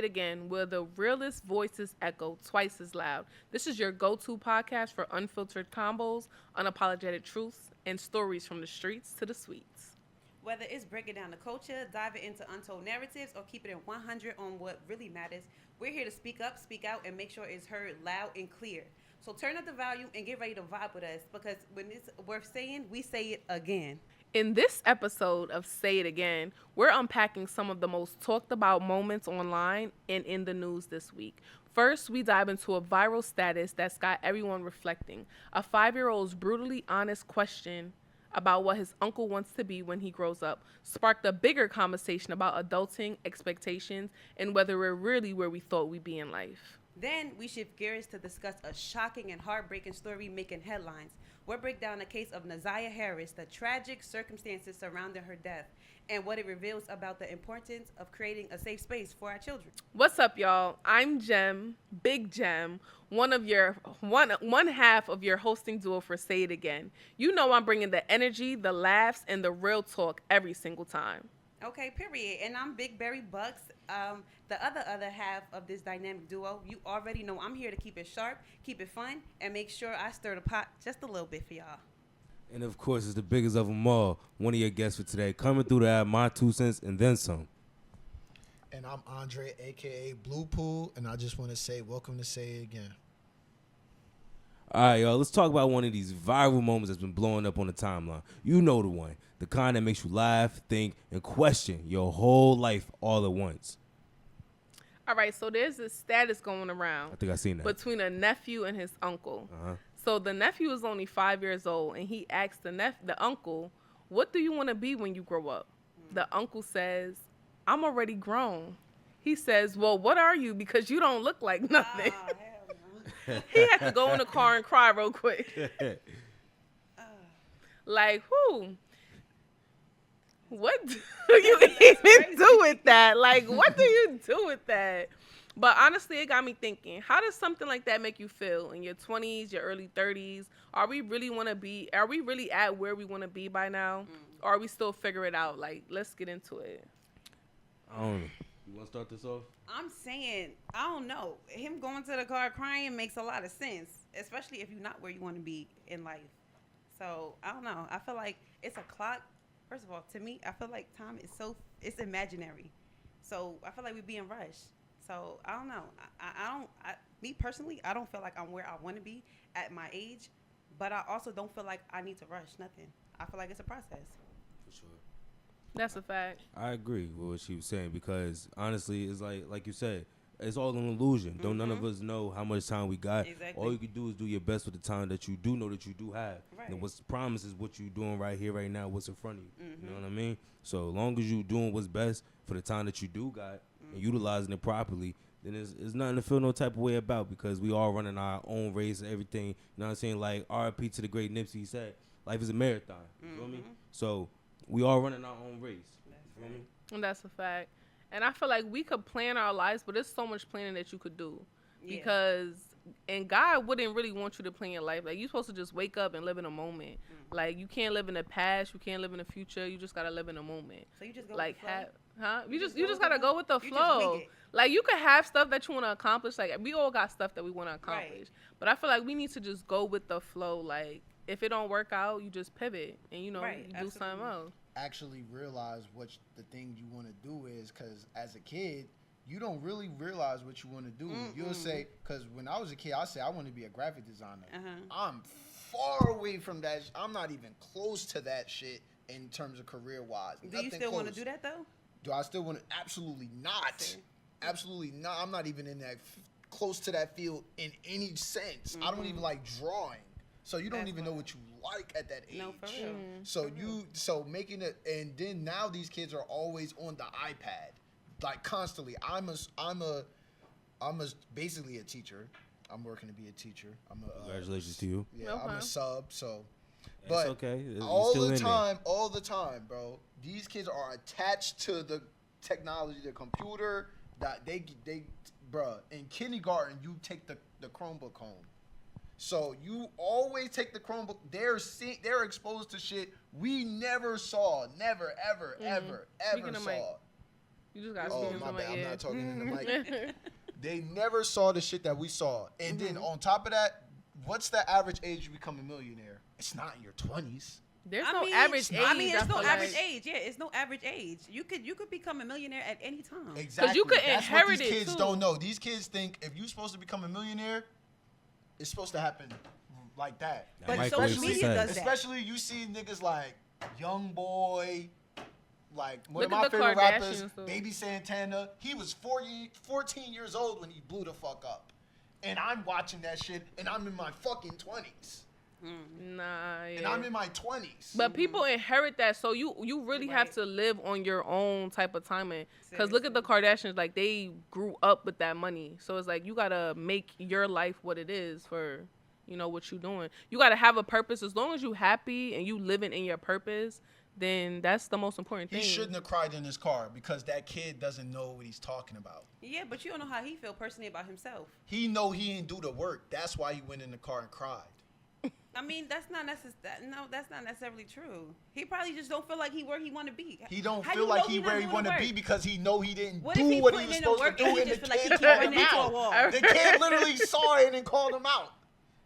It Again, where the realest voices echo twice as loud. This is your go-to podcast for unfiltered combos, unapologetic truths, and stories from the streets to the suites. Whether it's breaking down the culture, diving into untold narratives, or keeping it 100 on what really matters, we're here to speak up, speak out, and make sure it's heard loud and clear. So turn up the volume and get ready to vibe with us, because when it's worth saying, we say it again. In this episode of Say It Again, we're unpacking some of the most talked about moments online and in the news this week. First, we dive into a viral status that's got everyone reflecting. A 5-year-old's brutally honest question about what his uncle wants to be when he grows up sparked a bigger conversation about adulting, expectations, and whether we're really where we thought we'd be in life. Then we shift gears to discuss a shocking and heartbreaking story making headlines. We'll break down the case of Naziah Harris, the tragic circumstances surrounding her death, and what it reveals about the importance of creating a safe space for our children. What's up, y'all? I'm Jem, Big Jem, one half of your hosting duo for Say It Again. You know I'm bringing the energy, the laughs, and the real talk every single time. Okay, period. And I'm Big Berry Bucks, the other half of this dynamic duo. You already know I'm here to keep it sharp, keep it fun, and make sure I stir the pot just a little bit for y'all. And of course, it's the biggest of them all. One of your guests for today, coming through to add my 2 cents and then some. And I'm Andre, a.k.a. Blue Pool, and I just want to say welcome to Say It Again. All right, y'all, let's talk about one of these viral moments that's been blowing up on the timeline. You know the one. The kind that makes you laugh, think, and question your whole life all at once. All right, so there's this status going around I think I seen that. between a nephew and his uncle. Uh-huh. So the nephew is only 5 years old, and he asked the uncle, "What do you want to be when you grow up?" The uncle says, "I'm already grown." He says, "Well, what are you? Because you don't look like nothing." Oh, hell no. He had to go in the car and cry real quick. Like, who? What do you even do with that? Like, what do you do with that? But honestly, it got me thinking, how does something like that make you feel in your 20s, your early 30s? Are we really at where we want to be by now? Or are we still figuring it out? Like, let's get into it. I don't know. You want to start this off? I'm saying, I don't know. Him going to the car crying makes a lot of sense, especially if you're not where you want to be in life. So, I don't know. I feel like it's a clock. First of all, to me, I feel like time is it's imaginary. So, I feel like we being rushed. So, I don't know. Me personally, I don't feel like I'm where I want to be at my age, but I also don't feel like I need to rush nothing. I feel like it's a process. For sure. That's a fact. I agree with what she was saying because honestly, it's like you said, it's all an illusion. Don't none of us know how much time we got. Exactly. All you can do is do your best with the time that you do know that you do have. Right. And what's promised is what you're doing right here, right now, what's in front of you. You know what I mean? So as long as you doing what's best for the time that you do got and utilizing it properly, then it's nothing to feel no type of way about because we all running our own race and everything. You know what I'm saying? Like R.I.P. to the great Nipsey, he said, life is a marathon. You feel me? So we all running our own race. You feel me? And that's a fact. And I feel like we could plan our lives, but there's so much planning that you could do. Yeah. Because, and God wouldn't really want you to plan your life. Like, you're supposed to just wake up and live in a moment. Like, you can't live in the past. You can't live in the future. You just got to live in a moment. So you just go Like, with the flow? you just got to go with the You just flow. wing it. Like, you could have stuff that you want to accomplish. Like, we all got stuff that we want to accomplish. Right. But I feel like we need to just go with the flow. Like, if it don't work out, you just pivot. And, you Right, you do something absolutely. else. Actually realize what the thing you want to do is, because as a kid, you don't really realize what you want to do. You'll say, because when I was a kid, I said I want to be a graphic designer. I'm far away from that. I'm not even close to that shit in terms of career-wise. Do you still want to do that, though? Do I still want to? Absolutely not. See. Absolutely not. I'm not even in that close to that field in any sense. I don't even like drawing. So you don't That's even know wild. what you like at that age. No, for real. So making it, and then now these kids are always on the iPad, like constantly. I'm basically a teacher. I'm working to be a teacher. Congratulations to you. Yeah, I'm Okay. a sub. So, It's but okay. You're all still the in there. time, bro. These kids are attached to the technology, the computer. That they, bruh. In kindergarten, you take the Chromebook home. So you always take the Chromebook. They're exposed to shit we never saw, never, ever, ever Speaking of saw. Mike. You just got to Oh, speak my into bad. my I'm ear. not talking in the mic. They never saw the shit that we saw. And then on top of that, what's the average age you become a millionaire? It's not in your 20s. There's I no mean, average age. I mean, it's no feel average like. age. Yeah, it's no average age. You could become a millionaire at any time. Exactly. you could That's inherit what these it, kids too. don't know. These kids think if you're supposed to become a millionaire, it's supposed to happen like that. But Microwave social media success. does that. Especially you see niggas like Young Boy, like one Look of my at the favorite rappers, Kardashians, though. Baby Santana. He was 14 years old when he blew the fuck up. And I'm watching that shit, and I'm in my fucking 20s. Nah, yeah. And I'm in my 20s. But people inherit that, so you really have Right. to live on your own type of timing. Because look at the Kardashians, like they grew up with that money, so it's like you gotta make your life what it is for, what you're doing. You gotta have a purpose. As long as you happy and you living in your purpose, then that's the most important thing. He shouldn't have cried in his car because that kid doesn't know what he's talking about. Yeah, but you don't know how he feel personally about himself. He know he didn't do the work. That's why he went in the car and cried. I mean, that's not necessarily true. He probably just don't feel like he where he want to be. He don't How feel you like know he not where he doing want the to work? be because he know he didn't What if do he what he putting was in the supposed work to and do, he and the just feel like kid he called running him into a out. wall? The kid literally saw it and called him out.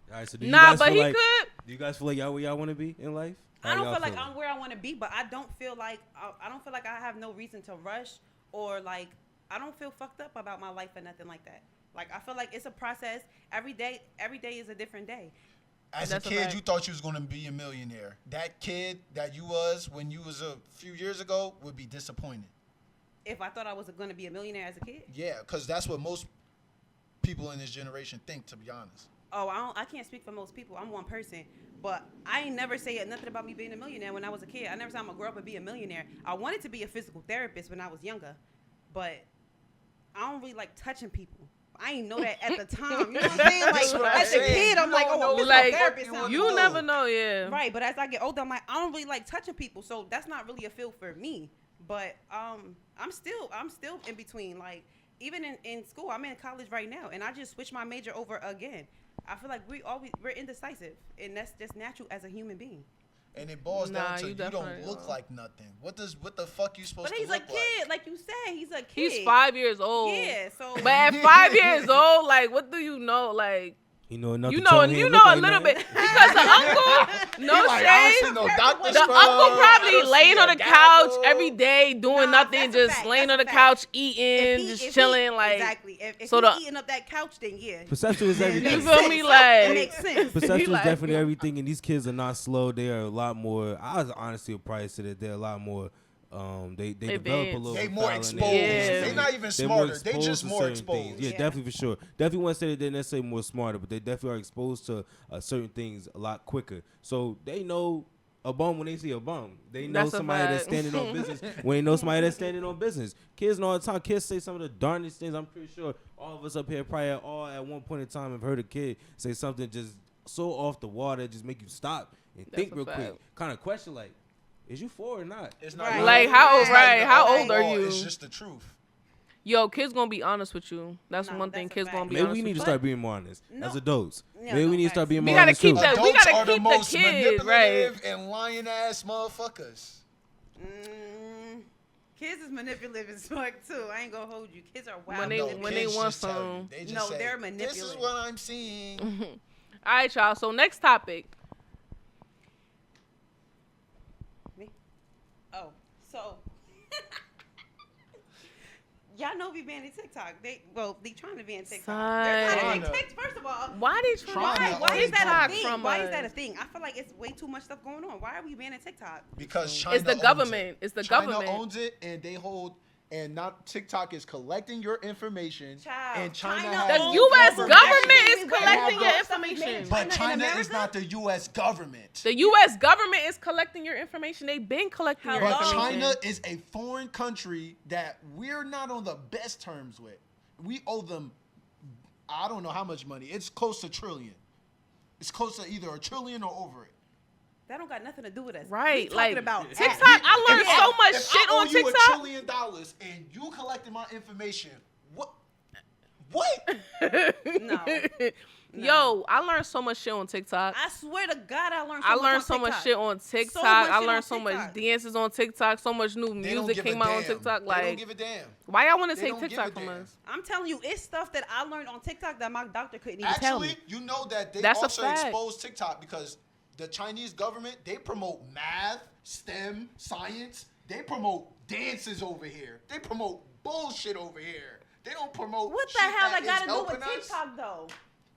All right, so do you Nah, guys but feel he like, could. Do you guys feel like y'all where y'all want to be in life? How I don't y'all feel like feeling? I'm where I want to be, but I don't feel like I have no reason to rush or like I don't feel fucked up about my life or nothing like that. Like I feel like it's a process. Every day is a different day. As That's a a kid, fact. you thought you was going to be a millionaire. That kid that you was when you was a few years ago would be disappointed. If I thought I was going to be a millionaire as a kid, Yeah, because that's what most people in this generation think, to be honest. I can't speak for most people. I'm one person, but I ain't never say nothing about me being a millionaire when I was a kid. I never said I'm gonna grow up and be a millionaire. I wanted to be a physical therapist when I was younger, but I don't really like touching people. I ain't know that at the time. You know what I'm saying? That's what Like I'm as a saying. kid, I'm You like, don't oh, know a what physical Like, therapist you sounds You cool. never know, yeah. Right, but as I get older, I'm like, I don't really like touching people, so that's not really a field for me. But I'm still in between. Like even in school, I'm in college right now, and I just switched my major over again. I feel like we're indecisive, and that's just natural as a human being. And it boils Nah, down to you you don't definitely look are. like nothing. What the fuck you supposed But to he's look a kid, like you said, he's a kid. He's 5 years old. Yeah, so But at 5 years old, like, what do you know? Like, You know enough you to know, tell me you it know look a like little nothing? bit because the uncle, no He like, I don't see shade. no doctor The scrub. uncle I probably don't laying see on a the couch gavel. every day doing Nah, nothing, that's a just fact, laying that's on a the fact. couch eating, If just chilling. Like, exactly. If so he's the- eating up that couch, then yeah. Perception is Then everything. you it feel makes me? sense. Like, It makes sense. Perception is like- definitely everything, and these kids are not slow. They are a lot more. I was honestly surprised to that they're a lot more. They develop a Advanced. little. They more foul in exposed. Yeah. They not even They're smarter. They exposed just to more certain exposed. things. Yeah, Yeah. definitely for sure. Definitely want to say that they're necessarily more smarter, but they definitely are exposed to certain things a lot quicker. So they know a bum when they see a bum. They know That's a somebody that's fact. standing on business when they know somebody that's standing on business. Kids know all the time. Kids say some of the darndest things. I'm pretty sure all of us up here probably all at one point in time have heard a kid say something just so off the wall that just make you stop and think a real fact. quick. Kind of question like, is you for or not? It's not Right. even- Like, how old- it's not right, even how up old to are law, you? It's just the truth. yo, kids gonna be honest with you. That's No, one thing. that's a Kids fact. gonna be Maybe honest we need with to you. start being more honest No. as adults. Yeah, Maybe no we need to facts. start being We more gotta honest keep too. that- we Adults gotta are the keep the most kid, manipulative and lying ass motherfuckers. Kids is manipulative as fuck too. I ain't gonna hold you. Kids are wild. When they- No, when kids want just tell you. some- They just No, say, they're This is manipulative. what I'm seeing. All right, y'all. So next topic. Me? Oh, so y'all know we banning TikTok. They trying to ban TikTok. They're trying to Son. ban TikTok. First of all, Why they trying Trying to to why is that TikTok a thing? from Why us? is that a thing? I feel like it's way too much stuff going on. Why are we banning TikTok? Because China It's the owns government. it. It's the China government. owns it, and they hold. And not TikTok is collecting your information, Child, and China China has The owns U.S. everything. government is We collecting your have stuff we information. made. But in China is America? not the U.S. government. The U.S. government is collecting your information. They've been collecting your Hello? But information. China is a foreign country that we're not on the best terms with. We owe them, I don't know how much money. It's close to $1 trillion. It's close to either $1 trillion or over it. That don't got nothing to do with us. Right, We like, talking about TikTok, tax. I learned so much If shit I owe on you $1 TikTok. trillion and you collected my information, what? What? No. Yo, I learned so much shit on TikTok. I swear to God, I learned so much shit on TikTok. I learned so much dances on TikTok. So much new music came out on TikTok. Like, they don't give a damn. Why y'all want to take TikTok from us? I'm telling you, it's stuff that I learned on TikTok that my doctor couldn't even tell me. Actually, you know that they That's also a fact. expose TikTok because the Chinese government, they promote math, STEM, science. They promote dances over here. They promote bullshit over here. They don't promote What the shit hell that is got to do helping with us. TikTok, though?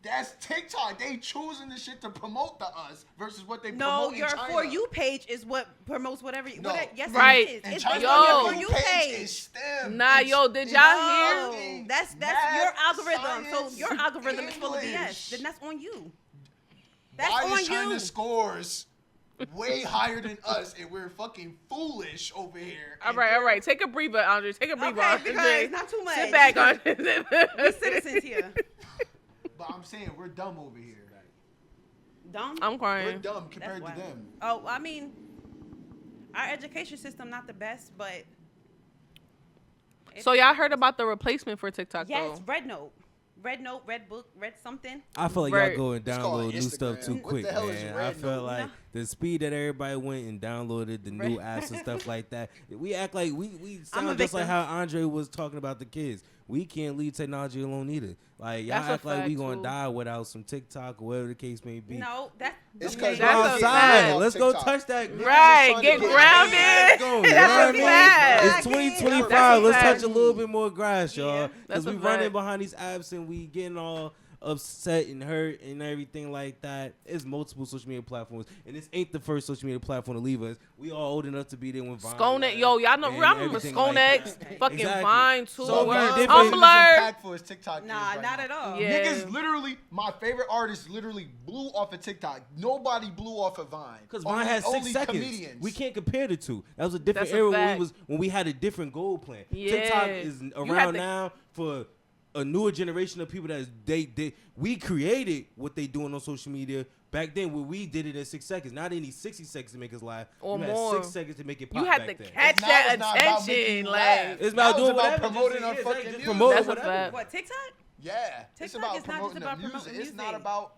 That's TikTok. They choosing the shit to promote to us versus what they No, promote in your China. For You page is what promotes whatever you... No. Yes, Right. it is. In It's China, based on yo, your For You page. is STEM. Nah, It's- yo, did it's y'all No, fucking that's math, your algorithm. science, So your algorithm is full of BS. English. Then that's on you. That's Why on is China you. scores way higher than us and we're fucking foolish over here? All right. Take a breather, Andre. Take a breather, Okay, Andre. because not too much. Sit back, Andre. We citizens here. But I'm saying we're dumb over here. Dumb? I'm We're crying. dumb compared to That's them. Oh, I mean, our education system not the best, but So y'all heard about the replacement for TikTok, yes, though? Red Note, Red Book, Red something. I feel like Right. y'all go and It's called download new stuff Instagram. too What quick, the hell is man. I Red feel Note? like No. the speed that everybody went and downloaded the new apps and stuff like that. We act like we I'm a sound just like victim. how Andre was talking about the kids. We can't leave technology alone either. Like y'all That's a act like we fact, gonna too. die without some TikTok or whatever the case may be. No, that It's okay. because That's Go a outside. fact. Let's go TikTok. touch that. Niggas Right, is trying get to get grounded. Let's go. You know That's what I a mean? fact. It's That's a 2025. Let's fact. touch a little bit more grass, y'all. Yeah, Because that's a we running fact. behind these apps and we getting all upset and hurt and everything like that. It's multiple social media platforms, and this ain't the first social media platform to leave us. We all old enough to be there when Vine. Sconex, left yo, y'all know. and I remember everything like Sconex, that. fucking Exactly. Vine too. So or Vine Vine different. wasn't Tumblr. as impactful as TikTok Nah, is right not now. at all. Yeah. Niggas literally, my favorite artist literally blew off of TikTok. Nobody blew off of Vine. Because Vine has 6 seconds. Comedians. We can't compare the two. That was a different That's a era fact. when we had a different goal plan. Yeah. TikTok is You had around to- now for a newer generation of people that we created what they doing on social media. Back then, when we did it in 6 seconds, now they need 60 seconds to make us live. Or you more. had 6 seconds to make it pop You had back to then. catch Now that it's not about making attention. you Like, laugh. It's about Now doing about whatever. promoting just, our yeah, fucking just music. promote That's a whatever. fact. What, TikTok? Yeah, it's TikTok about is not just promoting about the music. promoting It's not music. about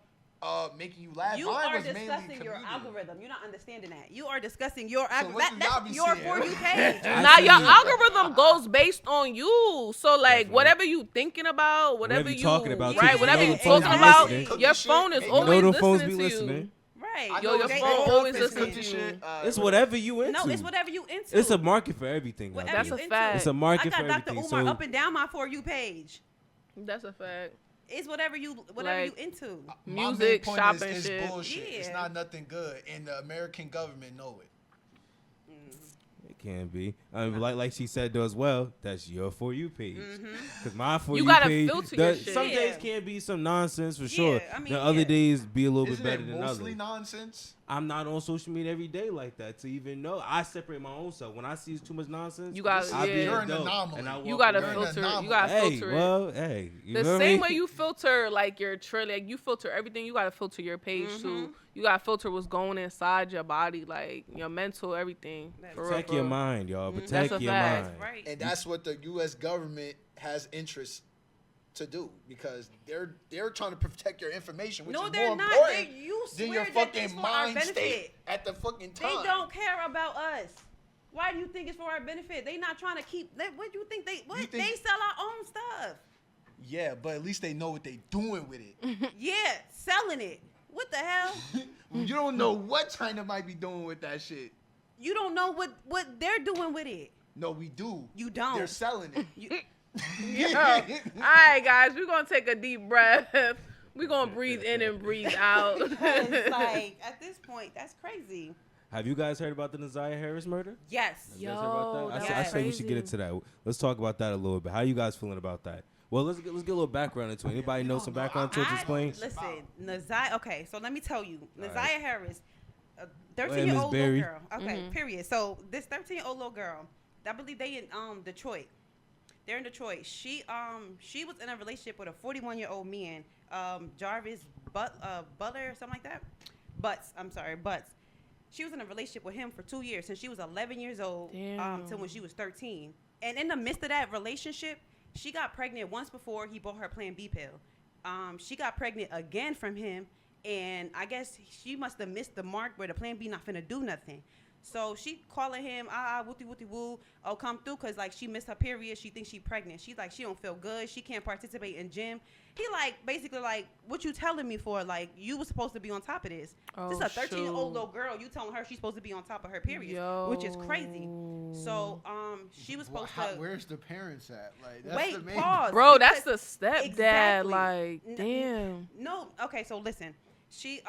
making you laugh. You Vine are was mainly discussing your community. algorithm. You're not understanding that. You are discussing your what algorithm. do y'all That's be your seeing? For You page. Nah, see your you. algorithm goes based on you. So like, Definitely. whatever you thinking about, whatever you you talking about, right, too. whatever You you know them talking phones be about, listening. your Cookie phone shit, is you know always them phones listening be to you. listening. Right. I Yo, know your they phone all always this listening cookie to you. shit, It's whatever you into. No, it's whatever you into. It's a market for everything. out Whatever That's there. you a into. fact. It's a market I for got Dr. everything. Umar So up and down my For You page. That's a fact. It's whatever you Like, into. My main Music, point shopping is shit. bullshit. It's Yeah. not nothing good, and the American government know it. it can be. I mean, like she said though as well. That's your For You page. Because my For You You gotta page. filter your shit. Some days Yeah. can be some nonsense for sure. Yeah, I mean, the other yeah. days be a little Isn't bit better it than mostly others. nonsense? I'm not on social media every day like that to even know. I separate my own self. When I see too much nonsense, You gotta- I be yeah. an You're an adult, anomaly. and I You walk gotta away. You're an filter. You anomaly. gotta Hey, filter it. well, hey, you The know same what way you filter like your like you filter everything, you gotta filter your page too. You gotta filter what's going inside your body, like your mental, everything. For real, Protect for your real. mind, y'all. That's Protect a your fact. mind. Right. And that's what the U.S. government has interest to do because they're trying to protect your information, which No, is they're more not. important You than swear your that fucking it's for our mind benefit. state at the fucking time. They don't care about us. Why do you think it's for our benefit? They not trying to keep. What do you think they? What You think- they sell our own stuff? Yeah, but at least they know what they doing with it. Yeah, selling it. What the hell? You don't know what China might be doing with that shit. You don't know what they're doing with it. No, we do. You don't. They're selling it. Yo. All right, guys, we're gonna take a deep breath. We're gonna breathe in and breathe out. It's like at this point, that's crazy. Have you guys heard about the Naziah Harris murder? Yes. You guys heard about that? Yo, I say we should get into that. Let's talk about that a little bit. How you guys feeling about that? Well, let's get a little background into it. Anybody know some background to it to explain? Listen, Naziah. Okay, so let me tell you, Naziah right. Harris, a Miss 13-year-old little Berry. girl. Okay, period. So this 13-year-old little girl, I believe they in Detroit. They're in Detroit. She was in a relationship with a 41-year-old man, Jarvis Butler or something like that. Butts. She was in a relationship with him for 2 years since she was 11 years old till when she was 13. And in the midst of that relationship, she got pregnant once before he bought her Plan B pill. she got pregnant again from him, and I guess she must have missed the mark where the plan B not finna do nothing. So she calling him, wooty wooty woo, oh come through, cause like she missed her period. She thinks she pregnant. She's like she don't feel good. She can't participate in gym. He like basically like, what you telling me for? Like you was supposed to be on top of this. This is a 13-year-old little girl. You telling her she's supposed to be on top of her period, which is crazy. So she was supposed to. Where's the parents at? Like that's wait, the main pause, bro. That's the stepdad. Exactly. Like damn. No, okay. So listen. She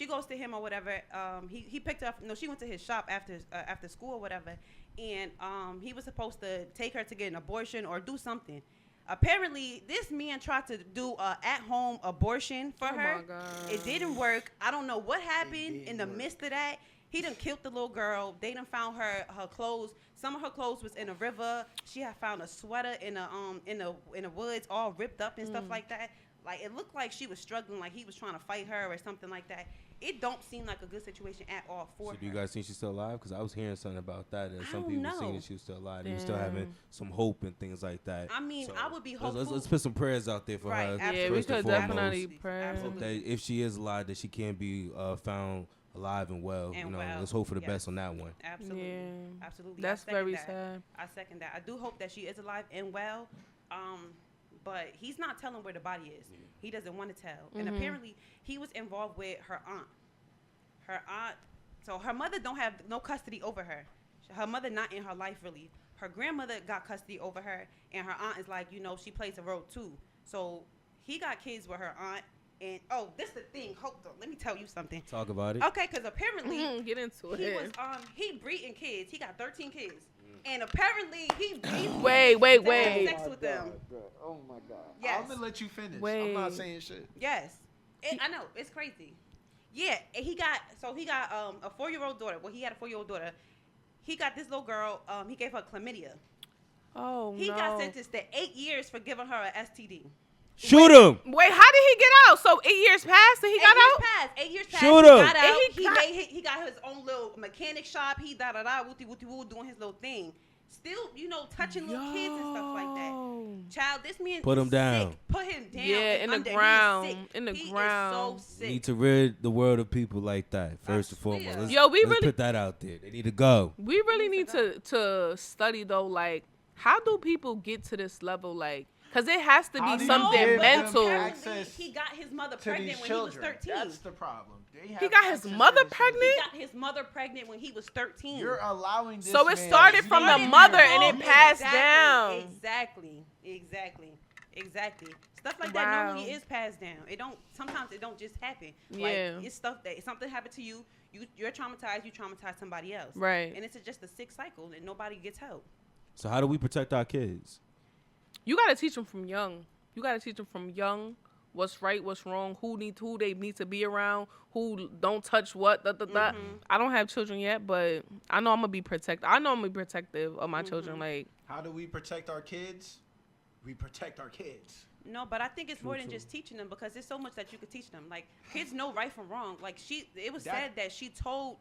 goes to him or whatever. He picked her up. No, she went to his shop after school or whatever, and he was supposed to take her to get an abortion or do something. Apparently, this man tried to do a at-home abortion for her. My God. It didn't work. I don't know what happened in the midst of that. He done killed the little girl. They done found her clothes. Some of her clothes was in a river. She had found a sweater in the woods, all ripped up and stuff like that. Like, it looked like she was struggling, like he was trying to fight her or something like that. It don't seem like a good situation at all for her. So do you guys think she's still alive? Because I was hearing something about that. And some people know. saying that she was still alive. They were still having some hope and things like that. I mean, So I would be hopeful. let's put some prayers out there for Right, her. absolutely. Yeah, we first and could foremost. definitely pray. Hope that if she is alive, that she can be found alive and well. And you know, well, let's hope for the yes. best on that one. Absolutely. Yeah. Absolutely. That's I second very that. sad. I second that. I do hope that she is alive and well. But he's not telling where the body is. Yeah. He doesn't want to tell. And apparently he was involved with her aunt. So her mother don't have no custody over her. Her mother not in her life really. Her grandmother got custody over her, and her aunt is like, she plays a role too. So he got kids with her aunt. And this is the thing. Hold on, let me tell you something. Talk about it. Okay, because apparently Get into it. he was he breeding kids. He got 13 kids, and apparently he Wait. had sex with them. Oh my God. Yes. I'm gonna let you finish. Wait. I'm not saying shit. Yes, I know it's crazy. Yeah, and he got a 4-year-old daughter. Well, he had a 4-year-old daughter. He got this little girl. He gave her chlamydia. Oh He no. got sentenced to 8 years for giving her a STD. Shoot him. Wait, how did he get out? So 8 years passed and he got out? 8 years passed. Shoot he him. got out. And He got his own little mechanic shop. He woo doing his little thing. Still, touching little kids and stuff like that. Child, this man Put him is down. sick. Put him down. Yeah, in the He is ground. sick. In the he ground. is so sick. We need to rid the world of people like that, first and foremost. Yeah. Let's, Yo, we let's really- put that out there. They need to go. We really need to study though, like how do people get to this level, like, cause it has to How be do you something give them mental. access He got his mother to pregnant these when children? he was 13. That's the problem. They He have got his access to mother these pregnant? He children. got his mother pregnant when he was 13. You're allowing this. So it man- started you from don't the even mother know. and it passed down. Exactly. Stuff like that Wow. normally is passed down. Sometimes it don't just happen. Yeah. Like, it's stuff that something happened to you, you're traumatized, you traumatize somebody else. Right. And it's just a sick cycle and nobody gets help. So how do we protect our kids? You gotta teach them from young. What's right, what's wrong, who they need to be around, who don't touch what. I don't have children yet, but I know I'm gonna be protective. Of my children. Like, How do we protect our kids? We protect our kids. No, but I think it's more than just teaching them, because there's so much that you could teach them. Like, kids know right from wrong. Like, it was said that she told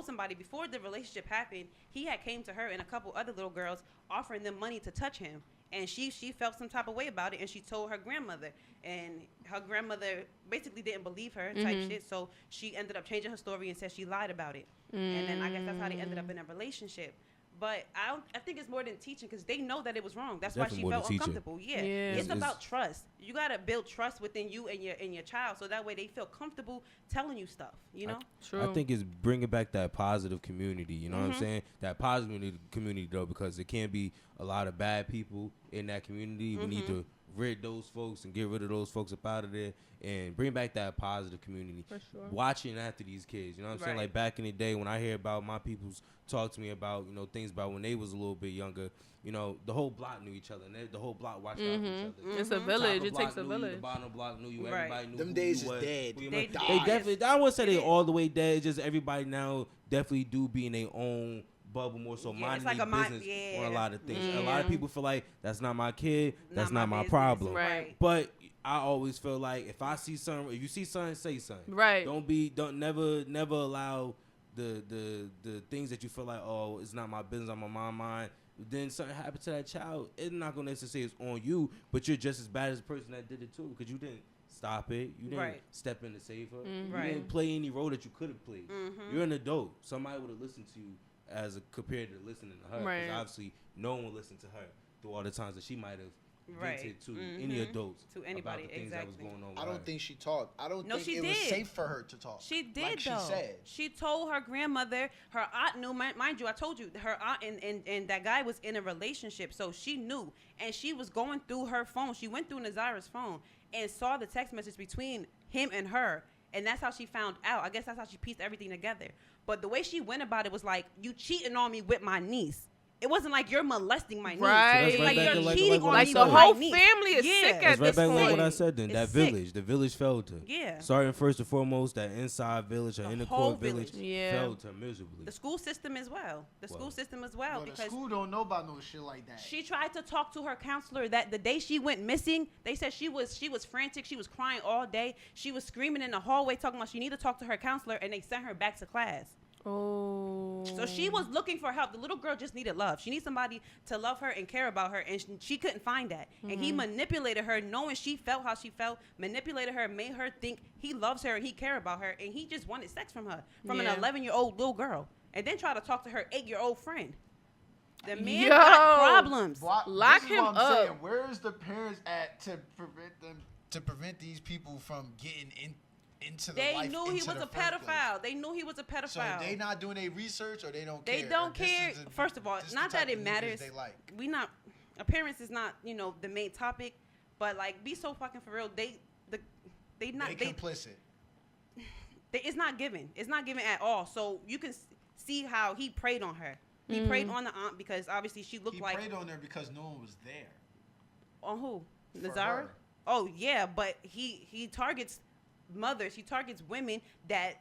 somebody before the relationship happened. He had came to her and a couple other little girls offering them money to touch him, and she felt some type of way about it, and she told her grandmother, and her grandmother basically didn't believe her type shit. So she ended up changing her story and said she lied about it, and then I guess that's how they ended up in a relationship. But I think it's more than teaching, because they know that it was wrong. That's why she felt uncomfortable. Yeah. It's about trust. You gotta build trust within you and your child, so that way they feel comfortable telling you stuff. You know. true. I think it's bringing back that positive community. You know what I'm saying? That positive community though, because there can be a lot of bad people in that community. We need to rid those folks and get rid of those folks up out of there and bring back that positive community. For sure. Watching after these kids, you know what I'm saying? Right. Like back in the day when I hear about my people's talk to me about, things about when they was a little bit younger, the whole block knew each other and the whole block watched out for each other. It's a Top of village. It block takes a knew you, village. the bottom of the block knew you. Right. Everybody knew Them who days you is was, dead. who you They was. died. They definitely, I wouldn't say It they is. all the way dead. It's just everybody now definitely do be in their own bubble more so, Yeah, minding it's like their a mind- business yeah. on a lot of things. A Yeah. lot of people feel like that's not my kid, that's not my business. problem. Right. But I always feel like if I see something, if you see something, say something. Right. Don't never allow the things that you feel like, oh, it's not my business, I'm on my mind. then something happened to that child, it's not gonna necessarily say it's on you, but you're just as bad as the person that did it too, because you didn't stop it, you didn't step in to save her, you didn't play any role that you could have played. You're an adult. Somebody would have listened to you as compared to listening to her, because obviously no one would listen to her through all the times that she might have vented to any adults, to anybody, about the things that was going on with I don't her. think she talked. I don't think she it did. was safe for her to talk. She did, like though. She said. She told her grandmother, her aunt knew. Mind you, I told you, her aunt and that guy was in a relationship, so she knew. And she was going through her phone. She went through Naziah's phone and saw the text message between him and her. And that's how she found out. I guess that's how she pieced everything together. But the way she went about it was like, you cheating on me with my niece. It wasn't like you're molesting my niece. Right. It's like you're cheating on like me the with my whole niece. family is sick That's at right this back point. with what I said then. It's That sick. village. The village failed her. Yeah. Starting first and foremost, that inside village, her inner whole core village village. failed her miserably. The school system as well. The school system as well. Bro, the Because school don't know about no shit like that. she tried to talk to her counselor that the day she went missing, they said she was frantic. She was crying all day. She was screaming in the hallway talking about she needed to talk to her counselor, and they sent her back to class. Oh. So she was looking for help. The little girl just needed love. She needs somebody to love her and care about her, and she couldn't find that. And he manipulated her, knowing she felt how she felt, manipulated her, made her think he loves her and he cared about her, and he just wanted sex from her, from an 11-year-old little girl, and then try to talk to her 8-year-old friend. The man got problems. Lock this is him what I'm up. saying. Where is the parents at to prevent these people from getting into the They life? knew he into was the a first place? pedophile. They knew he was a pedophile. So they not doing their research, or they don't care. They don't This care. is the- First of all, this is not the that type it of niggas matters. They like. We not appearance is not the main topic, but like be so fucking for real. They complicit. it's not given. It's not given at all. So you can see how he preyed on her. He preyed on the aunt because obviously she looked like. He preyed on her because no one was there. On who? For Naziah? her. Oh yeah, but he targets mothers. He targets women that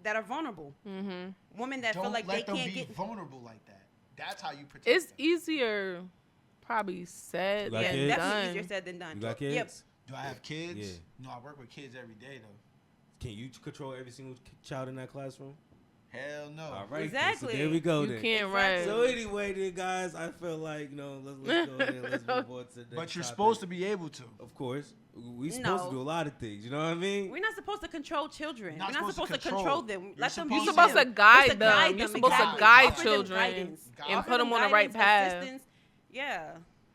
are vulnerable. Mm-hmm. Women that feel like they can't get vulnerable like that. That's how you protect. It's them. easier, probably said You got yeah, than kids? definitely done. easier said than done. You got kids? Yep. Do I have kids? Yeah. No, I work with kids every day though. Can you control every single child in that classroom? Hell no. All right. Exactly. So there we go. You then. can't Exactly. So right. anyway, then guys, I feel like let's go ahead. Let's move on to the next But you're topic. supposed to be able to. Of course, we supposed No. to do a lot of things. You know what I mean? We're not supposed to control children. Not We're not supposed supposed to to control control. them. You're Let them. supposed be You're supposed to them. guide them. You're supposed to exactly. guide Offer them children guidance. and Offer put them on the right guidance, path. assistance. Yeah,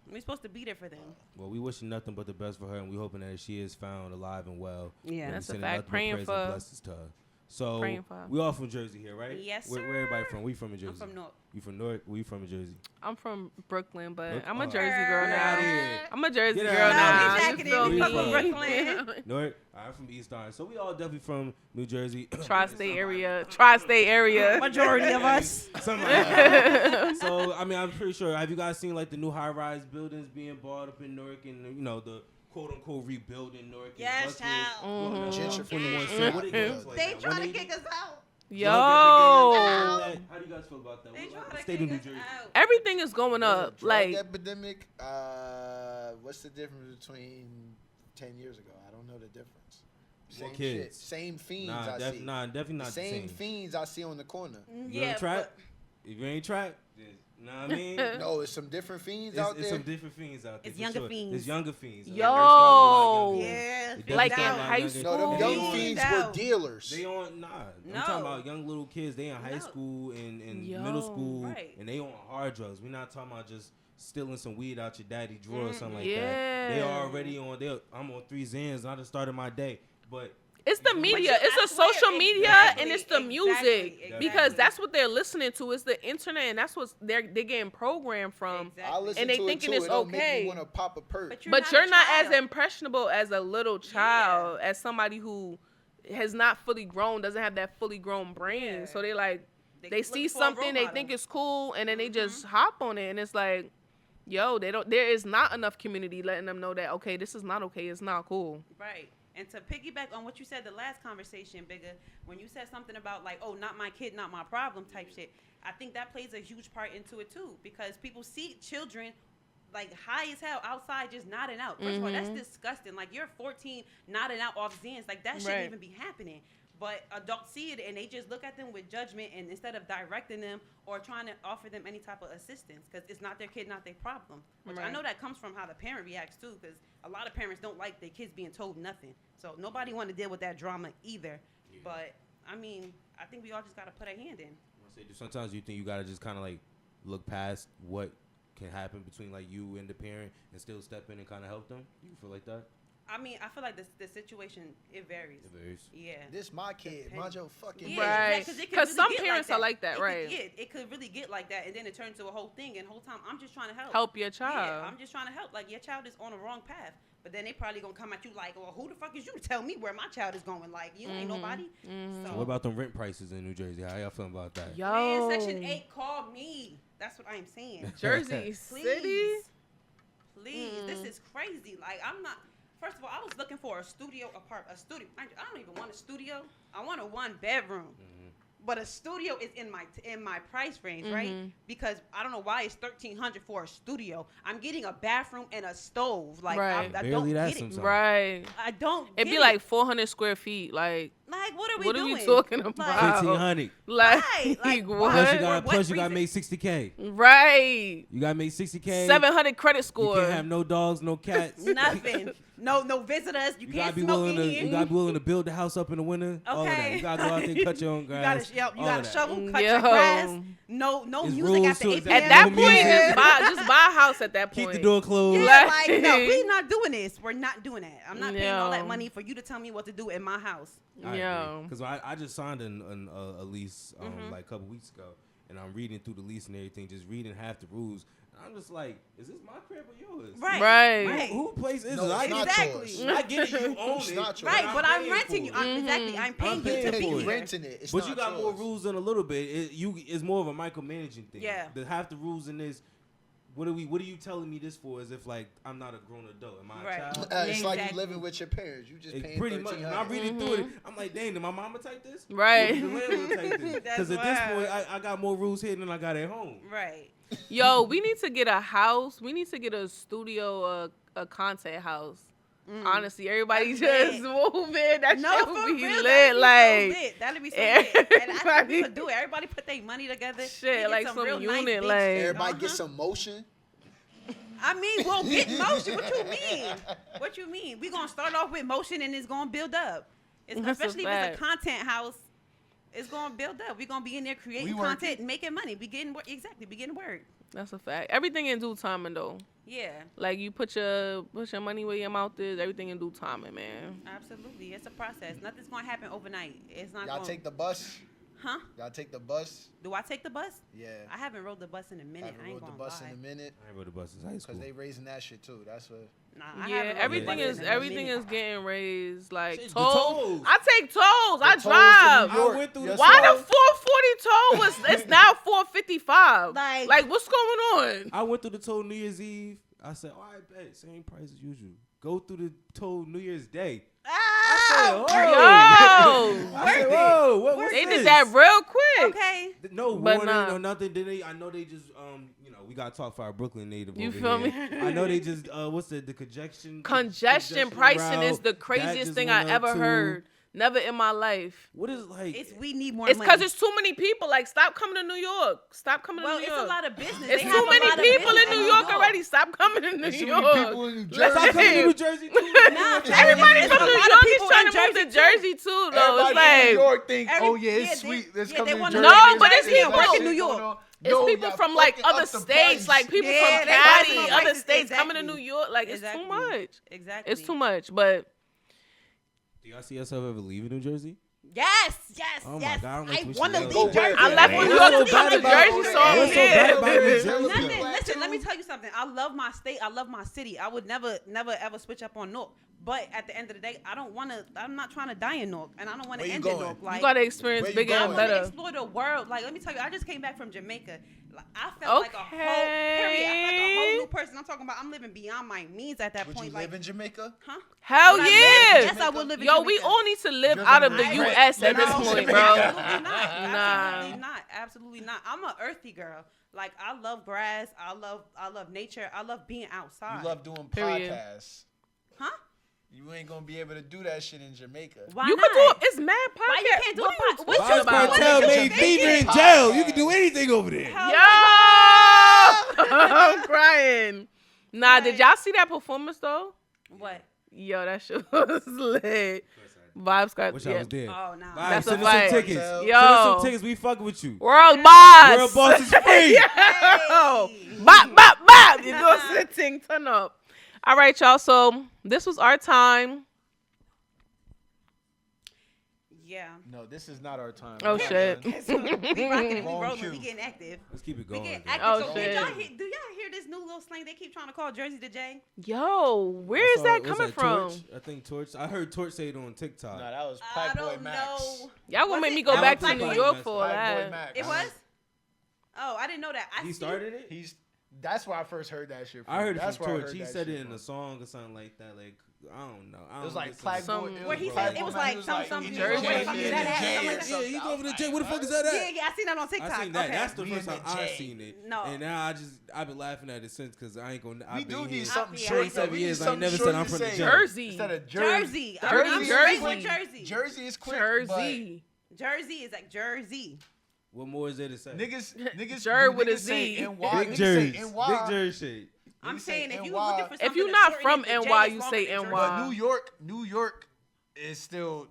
we're supposed to be there for them. Well, we wishing nothing but the best for her, and we hoping that she is found alive and well. Yeah. And we That's a sending fact. nothing but Praying praise for- and blessings to her. So Praying for her. we all from Jersey here, right? Yes, Where sir. everybody from? We from New Jersey. I'm from North. You from Newark? Where you from in Jersey? I'm from Brooklyn, but Look- I'm a oh. Jersey girl Get outta now. here. I'm a Jersey Get girl outta now. here. No, he's You jacking feel in. He's me? from Brooklyn. Newark? I'm from East Orange. So we all definitely from New Jersey. Tri-state area. Tri-state area. Majority of us. Somebody. So I mean, I'm pretty sure. Have you guys seen like the new high-rise buildings being bought up in Newark, and the quote-unquote rebuilding Newark? Yes, child. Gentrification. What it looks like They now? trying to 180? kick us out. Yo. How do you guys feel about that? They What trying to state of kick New us Jersey? out. Everything is going up. Drug Like, epidemic. What's the difference between 10 years ago? I don't know the difference. Same kids. shit. Same fiends Nah, I see. definitely not the Same same. fiends I see on the corner. You Yeah, ever try? but If you ain't tried, you know what I mean? No, it's some different fiends It's out there. some different fiends out there. It's for younger sure. fiends. It's younger fiends. Yo. They're starting a lot younger. yeah, They like definitely in start a lot high younger. No, them school. young Fiends fiends out. were dealers. They on I'm No. talking about young little kids. They in high No. school and Yo. middle school, Right. and they on hard drugs. We're not talking about just stealing some weed out your daddy drawer or something like Yeah. that. They already on. I'm on 3 Zans. I just started my day, but it's the But media. you- It's I the swear, social media exactly, and it's the music. exactly. Because that's what they're listening to. It's the internet, and that's what they're getting programmed from. Exactly. I listen And they to thinking it too. it's it don't make okay. me want to pop a perk. But you're a not as child. impressionable as a little child, as somebody who has not fully grown, doesn't have that fully grown brain. Yeah. So they like they look see for a role something, they model. think it's cool, and then they just hop on it, and it's like, yo, there is not enough community letting them know that, okay, this is not okay, it's not cool. Right. And to piggyback on what you said the last conversation, Bigga, when you said something about like, oh, not my kid, not my problem type shit, I think that plays a huge part into it too, because people see children like high as hell outside just nodding out. First of all, that's disgusting. Like you're 14 nodding out off Zans. Like that shouldn't Right. even be happening. But adults see it and they just look at them with judgment, and instead of directing them or trying to offer them any type of assistance, because it's not their kid, not their problem. Which I know that comes from how the parent reacts too, because a lot of parents don't like their kids being told nothing. So nobody want to deal with that drama either. Yeah. But I mean, I think we all just got to put a hand in. Sometimes you think you got to just kind of like look past what can happen between like you and the parent and still step in and kind of help them? You feel like that? I mean, I feel like the situation, it varies. It varies. Yeah. This my kid. Mind your fucking right. Because some parents are like that, right? It could really get like that, and then it turns into a whole thing, and the whole time I'm just trying to help. Help your child. Yeah, I'm just trying to help. Like, your child is on the wrong path. But then they probably going to come at you like, well, who the fuck is you to tell me where my child is going? Like, you ain't nobody. So what about them rent prices in New Jersey? How y'all feeling about that? Yo. Man, Section 8, call me. That's what I'm saying. Jersey City? Please. This is crazy. Like, I'm not. First of all, I was looking for a studio apartment. A studio. I don't even want a studio. I want a 1-bedroom. But a studio is in my price range, right? Because I don't know why it's $1,300 for a studio. I'm getting a bathroom and a stove. Like, right. I don't get it. Right. I don't. It'd be like 400 square feet. Like what are we what doing? What are you talking about? Like, 1,500. Like, like what? Plus you got to make $60K. Right. You got to make $60K. 700 credit score. You can't have no dogs, no cats. Nothing. No visitors. You can't smoke in here. You gotta be willing to build the house up in the winter. Okay. All of that. You gotta go out there and cut your own grass. You gotta shovel, cut your grass. No it's music after 8 p.m. At that point, just buy a house at that point. Keep the door closed. Yeah, like, no, we're not doing this. We're not doing that. I'm not paying all that money for you to tell me what to do in my house. Yeah. Because I just signed a lease like a couple weeks ago, and I'm reading through the lease and everything, just reading half the rules. I'm just like, is this my crib or yours? Right. Who place is it? Exactly. I get it, you own it. Right, but I'm renting you. Exactly. I'm paying you to be here. Renting it. It's but not you got yours. more rules in a little bit. It's more of a micromanaging thing. Yeah. Half the rules in this. What are you telling me this for? As if like I'm not a grown adult. Am I a child? It's like you living with your parents. You just paying pretty much. And I'm reading through it. I'm like, dang, did my mama type this? Right. Did the landlord type this? Because at this point, I got more rules here than I got at home. Right. Yo, we need to get a house. We need to get a studio, a content house. Honestly, everybody just move in. That shit would be lit. Like, that'd be so lit. And I think we could do it. Everybody put their money together. Shit, like some unit. Like, everybody get some motion. I mean, we'll get motion. What you mean? We're going to start off with motion and it's going to build up. Especially if it's a content house. It's going to build up. We're going to be in there creating content and making money. We getting work. That's a fact. Everything in due timing, though. Yeah. Like, you put your money where your mouth is. Everything in due timing, man. Absolutely. It's a process. Nothing's going to happen overnight. It's not Y'all take the bus? Huh? Y'all take the bus? Do I take the bus? Yeah. I haven't rode the bus in a minute. I ain't rode gonna the bus lie. in a minute. I ain't rode the bus since high school. Because they raising that shit too. That's what. Nah, yeah, everything is getting raised. Like Shit, tolls. I take tolls. I drive. I went through Why the 440 toll was? It's now 455. Like what's going on? I went through the toll New Year's Eve. I said, all right, bet, same price as usual. Go through the toll New Year's Day. What they did that real quick. Okay. No warning or nothing. Did they? I know they just we got to talk for our Brooklyn native. You over feel here. me? I know they just what's the congestion pricing is the craziest thing I ever heard. Never in my life. What is like? We need more. It's because it's too many people. Like, stop coming to New York. Stop coming to New York. Well, it's a lot of business. It's too many people in New York already. Stop coming to New York. Too many people in New Jersey. Stop coming to New Jersey too. Everybody from New York is trying to move to Jersey too, though. Everybody it's like New York think, oh yeah, it's sweet. Let's come to Jersey. No, but it's people work in New York. It's people from like other states, like people from Cali, other states coming to New York. Like it's too much. Exactly. It's too much, but. Do y'all see yourself ever leaving New Jersey? Yes. Oh my God, I want to leave Jersey. I left New York to come to Jersey, so I'm here. Nothing. Listen, let me tell you something. I love my state. I love my city. I would never ever switch up on Newark. But at the end of the day, I'm not trying to die in Newark, and I don't want to end in Newark. Like, you gotta experience bigger and better. I want to explore the world. Like, let me tell you, I just came back from Jamaica. Like, I felt like a whole new person. I'm talking about I'm living beyond my means at that point. Would you live in Jamaica? Huh? Hell yeah. Yes, I would live in Jamaica. Yo, we all need to live out of the U.S. at this point, bro. Absolutely not. Absolutely not. I'm an earthy girl. Like, I love grass. I love nature. I love being outside. You love doing podcasts. Huh? You ain't gonna be able to do that shit in Jamaica. Why You not? could do it. It's mad podcast. Why you can't do What a are you pod- talking what you Vibes about? Cartel made Jamaican Fever in podcast. jail. You can do anything over there. Yo, I'm crying. Nah, Right. did y'all see that performance though? What? Yo, that shit was lit. Vibes got Wish I was there. Oh, no. Vibes, That's a send us fact. some tickets. Yo. Send us some tickets. We fucking with you. World boss. World boss is free. Yo, bop, bop, bop. You do a sitting, turn up. All right, y'all. So this was our time. Yeah. No, this is not our time. Oh, We're shit. done. So, we rocking it. We Wrong rolling. cue. We getting active. Let's keep it We going. getting then. active. Oh, So shit. do y'all hear this new little slang they keep trying to call Jersey to J? Yo, where I is saw- that what's coming from? Torch? I think Torch. I heard Torch say it on TikTok. No, that was I Pac Boy don't Max. know. Y'all gonna Was make it- me go that back was to New Pac York Boy for all Pac Boy that. Max. It was? Oh, I didn't know that. He started it. That's where I first heard that shit from. I heard it That's from where I Torch. heard He that said shit it in from. a song or something like that. Like I don't know. It was like listen to Pac Some- Boy. Where he was said- Pac it Boy was Max. like He was some- like, some- you Jersey know, shit. fuck is Yeah, that yeah, at? something like Or that. Yeah, he's something. over the I was J. like, What the fuck what? is that at? Yeah, I seen that on TikTok. I seen that. Okay. That's the We first in time the I J. seen it. No. And now I've been laughing at it since because I ain't gonna. We I've do been need here something Yeah, short. I though. ain't We years. need I something ain't never short said I'm to from the say. J. Jersey. Instead of Jersey. I'm Jersey. straight with Jersey. Jersey is quick. Jersey. Jersey is like Jersey. What more is there to say? But niggas, Jer do with a niggas say Z. NY. Big Niggas Jersey. say Big NY. Jersey shit. I'm Niggas say saying if you NY. looking for something If you're to not shorten from it, the J NY, is you longer say than Jersey. NY. But New York is still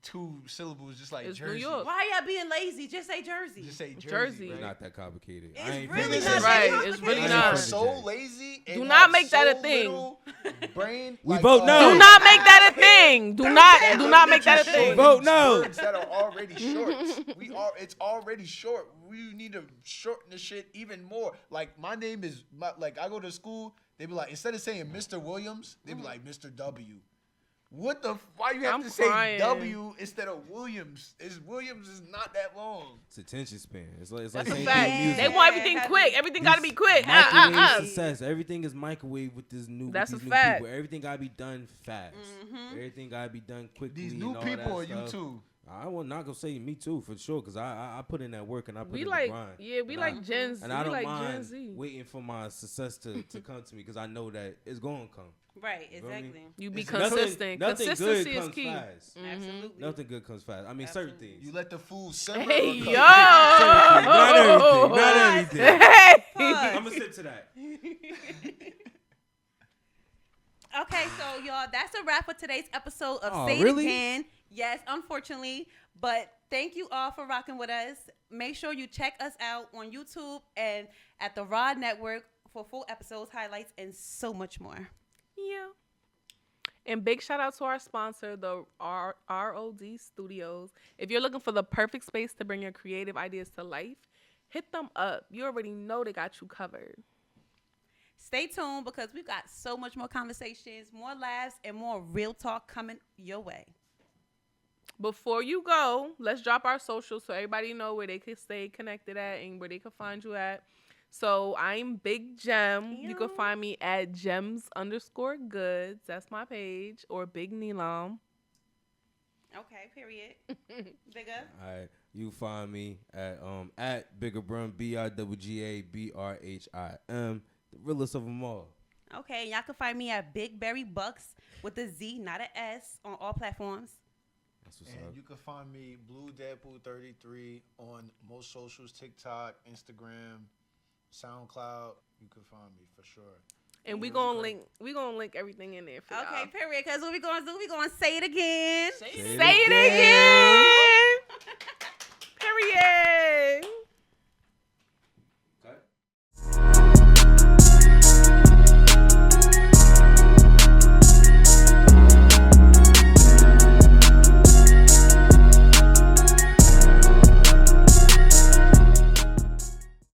2 syllables, just like It's New Jersey. York. Why y'all being lazy? Just say Jersey. Just say Jersey. Jersey. It's right? not that complicated. It's I ain't really from not the that J. Right, complicated. it's really I ain't not. from So the J. lazy. And Do not have make that a so thing. little Brain. We vote no. Do not make that a thing. Do not make that a Short thing. Vote no. words that are already short. It's already short. We need to shorten the shit even more. Like my name is like I go to school. They be like instead of saying Mr. Williams, they be like Mr. W. What the? Why you have I'm to crying. say W instead of Williams? Williams is not that long. It's attention span. It's like That's a same fact. thing with They music. want everything Yeah, quick. Everything got to be quick. Microwave success. Everything is microwave with this new. That's with a these fact. New people. Everything gotta be done fast. Everything gotta be done quickly. These and new all people that are you stuff. too. I will not gonna say me too for sure because I put in that work and I put We in like, the grind. yeah, we And like I- Gen Z. And I We don't like Gen mind Z. waiting for my success to come to me because I know that it's gonna come. Right, You feel me? exactly. You be It's consistent. Nothing Consistency good is comes key. fast. Absolutely. Nothing good comes fast. I mean, certain Absolutely. things. You let the food simmer. Hey, or yo. cook? Not everything. Not everything. Hey. I'm gonna sit to that. Okay, so y'all, that's a wrap for today's episode of Oh, Say really? It Again. Yes, unfortunately, but thank you all for rocking with us. Make sure you check us out on YouTube and at the Rod Network for full episodes, highlights, and so much more. Yeah. And big shout out to our sponsor, the ROD Studios. If you're looking for the perfect space to bring your creative ideas to life, hit them up. You already know they got you covered. Stay tuned because we've got so much more conversations, more laughs, and more real talk coming your way. Before you go, let's drop our socials so everybody know where they can stay connected at and where they can find you at. So I'm Big Gem. You can find me at gems_goods. That's my page. Or Big Neelam. Okay, period. Bigga. All right, you find me at Bigga Brum BIGGABRHIM, the realest of them all. Okay, y'all can find me at Big Berry Bucks with a Z, not an S, on all platforms. That's what's And up. you can find me Blue Deadpool 33 on most socials, TikTok, Instagram, SoundCloud. You can find me for sure. And we gonna link everything in there for y'all. Okay, period. Because what we gonna do? We gonna say it again. Say it again.